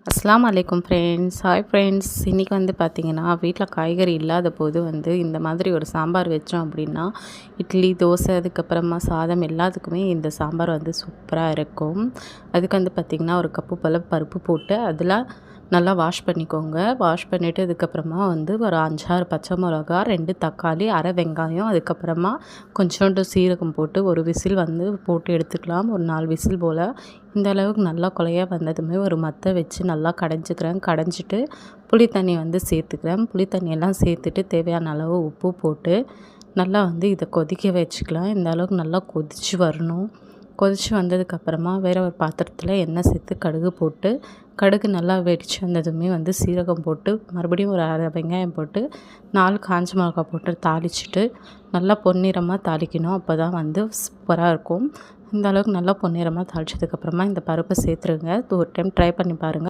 அஸ்ஸலாமு அலைக்கும் friends. Hi friends. இன்றைக்கி வந்து பார்த்திங்கன்னா வீட்டில் காய்கறி இல்லாத போது வந்து இந்த மாதிரி ஒரு சாம்பார் வச்சோம் அப்படின்னா இட்லி, தோசை, அதுக்கப்புறமா சாதம் எல்லாத்துக்குமே இந்த சாம்பார் வந்து சூப்பராக இருக்கும். அதுக்கு வந்து பார்த்திங்கன்னா ஒரு கப்பு போல் பருப்பு போட்டு அதில் நல்லா வாஷ் பண்ணிக்கோங்க. வாஷ் பண்ணிவிட்டு அதுக்கப்புறமா வந்து ஒரு 5-6 பச்சை மிளகா, 2 தக்காளி, அரை வெங்காயம், அதுக்கப்புறமா கொஞ்சோண்டு சீரகம் போட்டு ஒரு விசில் வந்து போட்டு எடுத்துக்கலாம். ஒரு 4 விசில் போல். இந்த அளவுக்கு நல்லா கொலையாக வந்ததுமே ஒரு மத்தை வச்சு நல்லா கடைஞ்சிக்கிறேன். கடைஞ்சிட்டு புளி தண்ணி வந்து சேர்த்துக்கிறேன். புளி தண்ணியெல்லாம் சேர்த்துட்டு தேவையான அளவு உப்பு போட்டு நல்லா வந்து இதை கொதிக்க வச்சுக்கலாம். இந்த அளவுக்கு நல்லா கொதித்து வரணும். கொதித்து வந்ததுக்கப்புறமா வேறு ஒரு பாத்திரத்தில் எண்ணெய் சேர்த்து கடுகு போட்டு கடுகு நல்லா வெடித்து வந்ததுமே வந்து சீரகம் போட்டு மறுபடியும் ஒரு அரை வெங்காயம் போட்டு 4 காஞ்ச மிளகா போட்டு தாளிச்சிட்டு நல்லா பொன்னிறமாக தாளிக்கணும். அப்போ தான் வந்து சூப்பராக இருக்கும். இந்த அளவுக்கு நல்லா பொன்னிறமாக தாளித்ததுக்கப்புறமா இந்த பருப்பை சேர்த்துருங்க. ஒரு டைம் ட்ரை பண்ணி பாருங்கள்.